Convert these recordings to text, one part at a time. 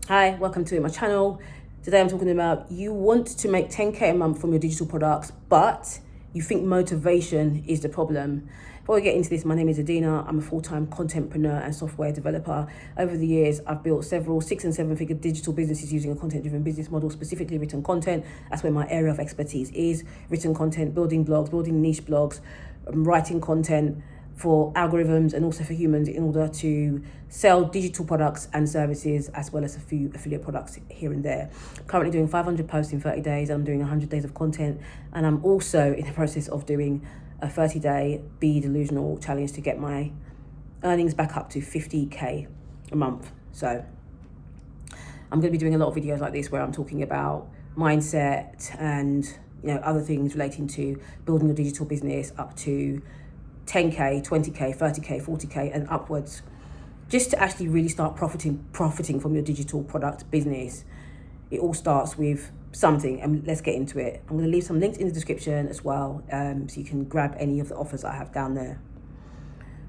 Hi, welcome to my channel. Today I'm talking about you want to make 10k a month from your digital products, but you think motivation is the problem. Before we get into this, my name is Adina. I'm a full-time contentpreneur and software developer. Over the years, I've built several 6 and 7 figure digital businesses using a content-driven business model, specifically written content. That's where my area of expertise is. Written content, building blogs, building niche blogs, writing content for algorithms and also for humans in order to sell digital products and services, as well as a few affiliate products here and there. Currently doing 500 posts in 30 days. I'm doing 100 days of content, and I'm also in the process of doing a 30-day Be Delusional challenge to get my earnings back up to 50k a month. So I'm going to be doing a lot of videos like this where I'm talking about mindset and other things relating to building your digital business up to 10k, 20k, 30k, 40k and upwards, just to actually really start profiting from your digital product business. It all starts with something, and let's get into it. I'm going to leave some links in the description as well, so you can grab any of the offers I have down there.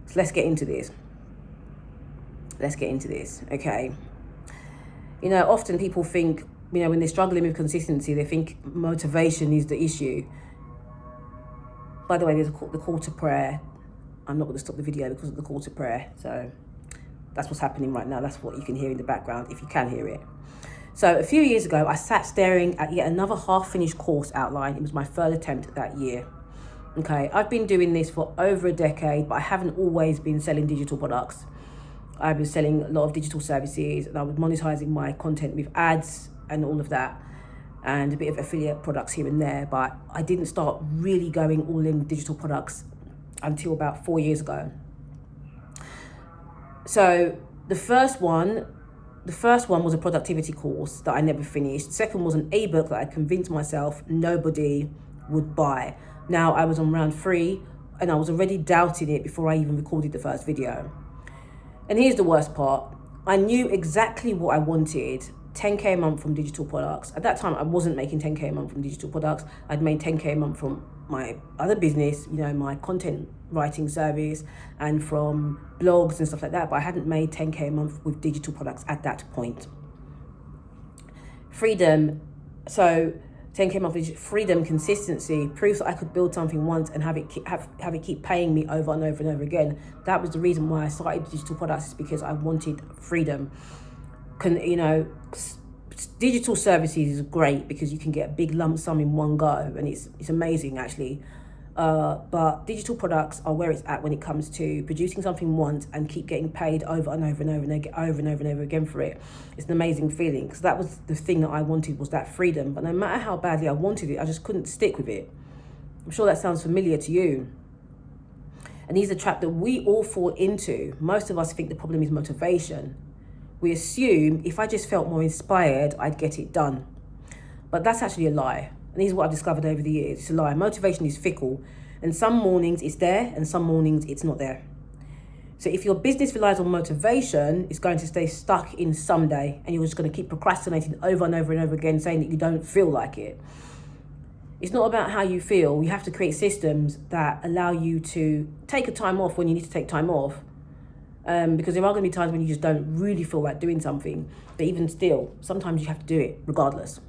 So let's get into this. Okay. Often people think, when they're struggling with consistency, they think motivation is the issue. By the way, there's the call to prayer. I'm not going to stop the video because of the call to prayer. So that's what's happening right now. That's what you can hear in the background, if you can hear it. So a few years ago, I sat staring at yet another half-finished course outline. It was my third attempt that year. Okay, I've been doing this for over a decade, but I haven't always been selling digital products. I've been selling a lot of digital services, and I was monetizing my content with ads and all of that, and a bit of affiliate products here and there, but I didn't start really going all in with digital products until about 4 years ago. So the first one was a productivity course that I never finished. The second was an ebook that I convinced myself nobody would buy. Now I was on round 3 and I was already doubting it before I even recorded the first video. And here's the worst part. I knew exactly what I wanted. 10k a month from digital products. At that time, I wasn't making 10k a month from digital products. I'd made 10k a month from my other business, my content writing service, and from blogs and stuff like that. But I hadn't made 10k a month with digital products at that point. Freedom. So 10k a month, freedom, consistency, proof that I could build something once and have it keep paying me over and over and over again. That was the reason why I started digital products, is because I wanted freedom. Digital services is great because you can get a big lump sum in one go, and it's amazing actually. But digital products are where it's at when it comes to producing something once and keep getting paid over and over and over and over again for it. It's an amazing feeling, because that was the thing that I wanted, was that freedom. But no matter how badly I wanted it, I just couldn't stick with it. I'm sure that sounds familiar to you. And these are traps that we all fall into. Most of us think the problem is motivation. We assume if I just felt more inspired, I'd get it done. But that's actually a lie. And this is what I've discovered over the years. It's a lie. Motivation is fickle. And some mornings it's there and some mornings it's not there. So if your business relies on motivation, it's going to stay stuck in someday, and you're just going to keep procrastinating over and over and over again, saying that you don't feel like it. It's not about how you feel. You have to create systems that allow you to take a time off when you need to take time off. Because there are going to be times when you just don't really feel like doing something. But even still, sometimes you have to do it regardless.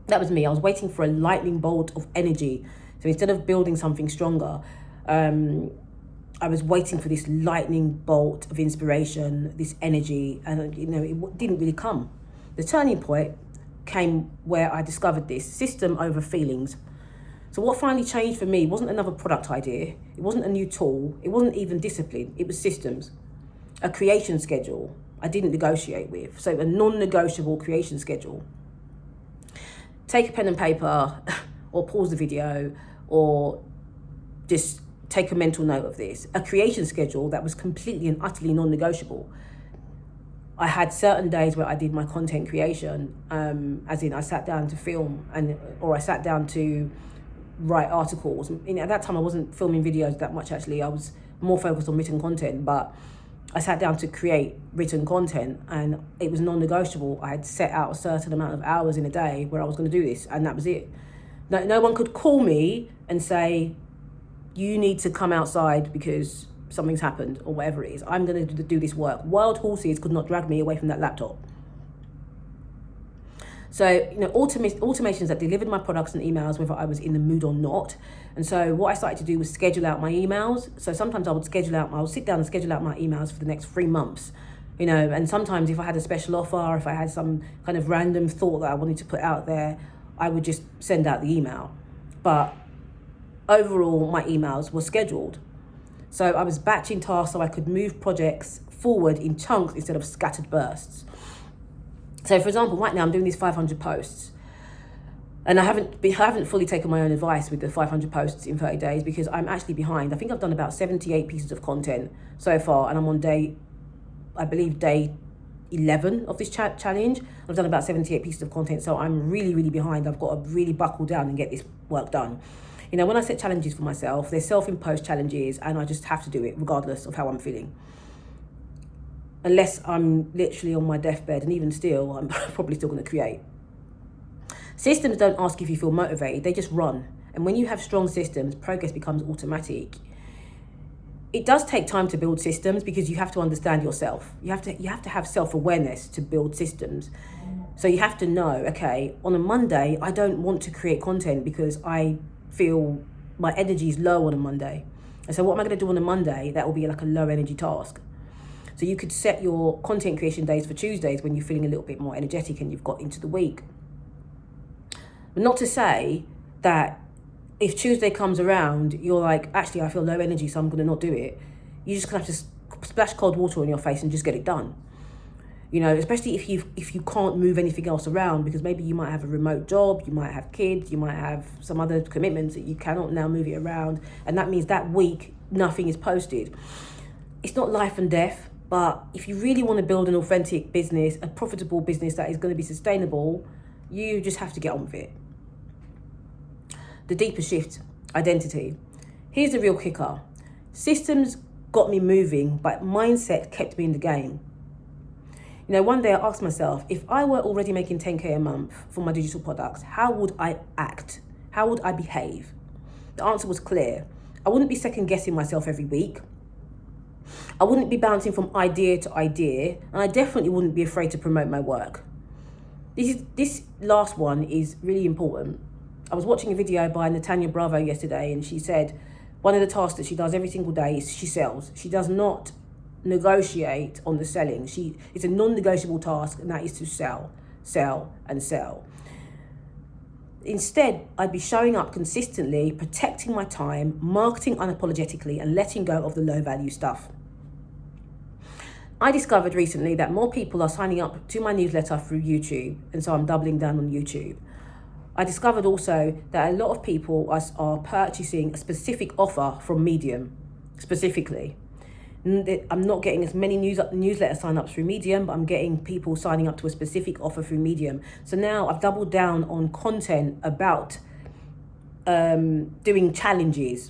That was me. I was waiting for a lightning bolt of energy. So instead of building something stronger, I was waiting for this lightning bolt of inspiration, this energy, and it didn't really come. The turning point came where I discovered this system over feelings. So what finally changed for me wasn't another product idea. It wasn't a new tool. It wasn't even discipline. It was systems. A creation schedule I didn't negotiate with. So a non-negotiable creation schedule. Take a pen and paper or pause the video or just take a mental note of this. A creation schedule that was completely and utterly non-negotiable. I had certain days where I did my content creation, as in I sat down to film or I sat down to write articles. At that time I wasn't filming videos that much actually. I was more focused on written content, but I sat down to create written content and it was non-negotiable. I had set out a certain amount of hours in a day where I was going to do this, and that was it. No one could call me and say, you need to come outside because something's happened or whatever it is. I'm going to do this work. Wild horses could not drag me away from that laptop. So, automations that delivered my products and emails, whether I was in the mood or not. And so what I started to do was schedule out my emails. So sometimes I would sit down and schedule out my emails for the next 3 months. And sometimes if I had a special offer, if I had some kind of random thought that I wanted to put out there, I would just send out the email. But overall, my emails were scheduled. So I was batching tasks so I could move projects forward in chunks instead of scattered bursts. So for example, right now I'm doing these 500 posts, and I haven't fully taken my own advice with the 500 posts in 30 days because I'm actually behind. I think I've done about 78 pieces of content so far, and I'm on day 11 of this challenge. I've done about 78 pieces of content, so I'm really, really behind. I've got to really buckle down and get this work done. When I set challenges for myself, they're self-imposed challenges, and I just have to do it regardless of how I'm feeling. Unless I'm literally on my deathbed, and even still, I'm probably still going to create. Systems don't ask if you feel motivated, they just run. And when you have strong systems, progress becomes automatic. It does take time to build systems because you have to understand yourself. You have to have self-awareness to build systems. So you have to know, okay, on a Monday, I don't want to create content because I feel my energy is low on a Monday. And so what am I going to do on a Monday? That will be like a low energy task. So you could set your content creation days for Tuesdays when you're feeling a little bit more energetic and you've got into the week. But not to say that if Tuesday comes around, you're like, actually, I feel low energy, so I'm going to not do it. You're just going to have to splash cold water on your face and just get it done. Especially if you can't move anything else around, because maybe you might have a remote job, you might have kids, you might have some other commitments that you cannot now move it around. And that means that week, nothing is posted. It's not life and death. But if you really want to build an authentic business, a profitable business that is going to be sustainable, you just have to get on with it. The deeper shift, identity. Here's the real kicker. Systems got me moving, but mindset kept me in the game. One day I asked myself, if I were already making 10K a month for my digital products, how would I act? How would I behave? The answer was clear. I wouldn't be second guessing myself every week. I wouldn't be bouncing from idea to idea, and I definitely wouldn't be afraid to promote my work. This last one is really important. I was watching a video by Natanya Bravo yesterday, and she said one of the tasks that she does every single day is she sells. She does not negotiate on the selling. It's a non-negotiable task, and that is to sell, and sell. Instead, I'd be showing up consistently, protecting my time, marketing unapologetically, and letting go of the low-value stuff. I discovered recently that more people are signing up to my newsletter through YouTube, and so I'm doubling down on YouTube. I discovered also that a lot of people are purchasing a specific offer from Medium, specifically. I'm not getting as many newsletter sign-ups through Medium, but I'm getting people signing up to a specific offer through Medium. So now I've doubled down on content about doing challenges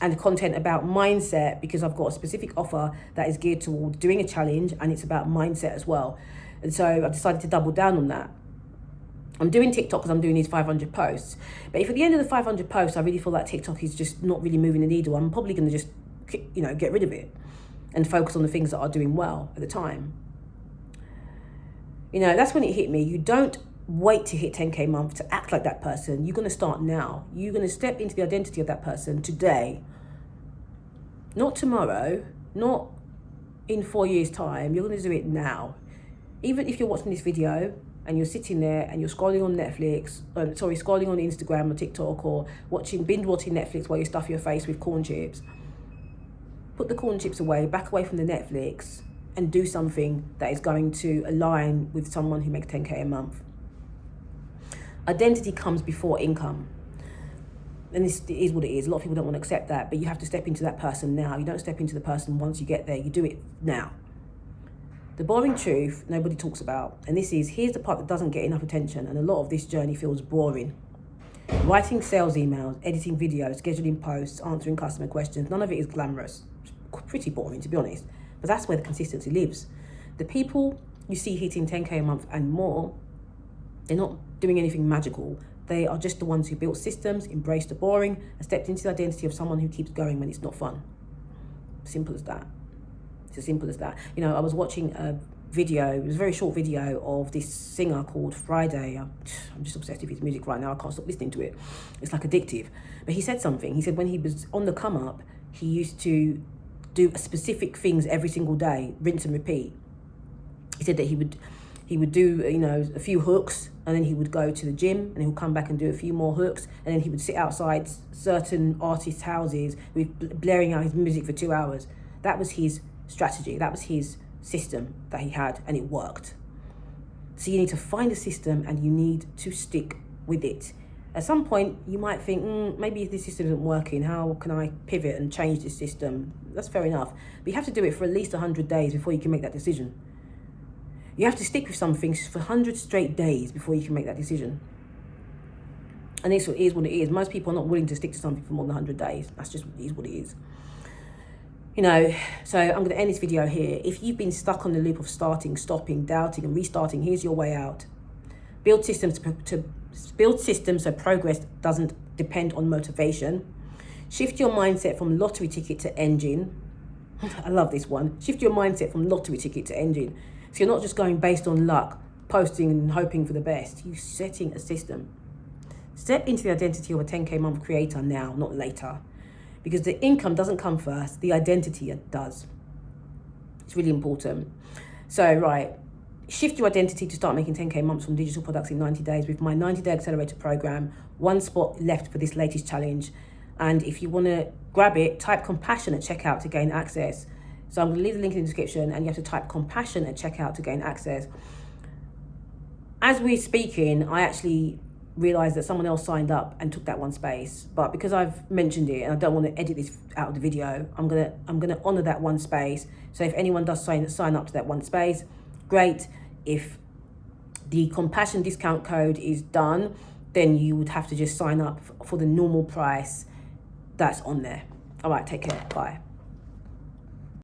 and content about mindset, because I've got a specific offer that is geared towards doing a challenge, and it's about mindset as well. And so I've decided to double down on that. I'm doing TikTok because I'm doing these 500 posts. But if at the end of the 500 posts, I really feel like TikTok is just not really moving the needle, I'm probably going to just, get rid of it and focus on the things that are doing well at the time. That's when it hit me. You don't wait to hit 10K a month to act like that person. You're going to start now. You're going to step into the identity of that person today. Not tomorrow, not in 4 years' time. You're going to do it now. Even if you're watching this video and you're sitting there and you're scrolling on scrolling on Instagram or TikTok, or binge watching Netflix while you stuff your face with corn chips. Put the corn chips away, back away from the Netflix, and do something that is going to align with someone who makes 10K a month. Identity comes before income. And this is what it is. A lot of people don't want to accept that, but you have to step into that person now. You don't step into the person once you get there. You do it now. The boring truth nobody talks about, and here's the part that doesn't get enough attention, and a lot of this journey feels boring. Writing sales emails, editing videos, scheduling posts, answering customer questions, none of it is glamorous. It's pretty boring, to be honest. But that's where the consistency lives. The people you see hitting 10K a month and more, they're not doing anything magical. They are just the ones who built systems, embraced the boring, and stepped into the identity of someone who keeps going when it's not fun. Simple as that. It's as simple as that. I was watching video. It was a very short video of this singer called Friday. I'm just obsessed with his music right now. I can't stop listening to it. It's like addictive. But he said something. He said when he was on the come up, he used to do specific things every single day, rinse and repeat. He said that he would do, you know, a few hooks, and then he would go to the gym, and he would come back and do a few more hooks, and then he would sit outside certain artists' houses with blaring out his music for 2 hours. That was his strategy. That was his system that he had, and it worked. So you need to find a system, and you need to stick with it. At some point, you might think, maybe this system isn't working. How can I pivot and change this system? That's fair enough. But you have to do it for at least 100 days before you can make that decision. You have to stick with something for 100 straight days before you can make that decision. And this is what it is. Most people are not willing to stick to something for more than 100 days. That's just what it is. You know, so I'm going to end this video here. If you've been stuck on the loop of starting, stopping, doubting, and restarting, here's your way out. Build systems so progress doesn't depend on motivation. Shift your mindset from lottery ticket to engine. I love this one. Shift your mindset from lottery ticket to engine. So you're not just going based on luck, posting and hoping for the best. You're setting a system. Step into the identity of a 10K month creator now, not later. Because the income doesn't come first, the identity does. It's really important. So, right, shift your identity to start making 10K months from digital products in 90 days with my 90-day accelerator program. 1 spot left for this latest challenge. And if you want to grab it, type compassion at checkout to gain access. So I'm going to leave the link in the description, and you have to type compassion at checkout to gain access. As we're speaking, I actually realized that someone else signed up and took that 1 space. But because I've mentioned it and I don't want to edit this out of the video, I'm gonna honor that 1 space. So if anyone does sign up to that 1 space, great. If the compassion discount code is done, then you would have to just sign up for the normal price that's on there. All right, take care. Bye.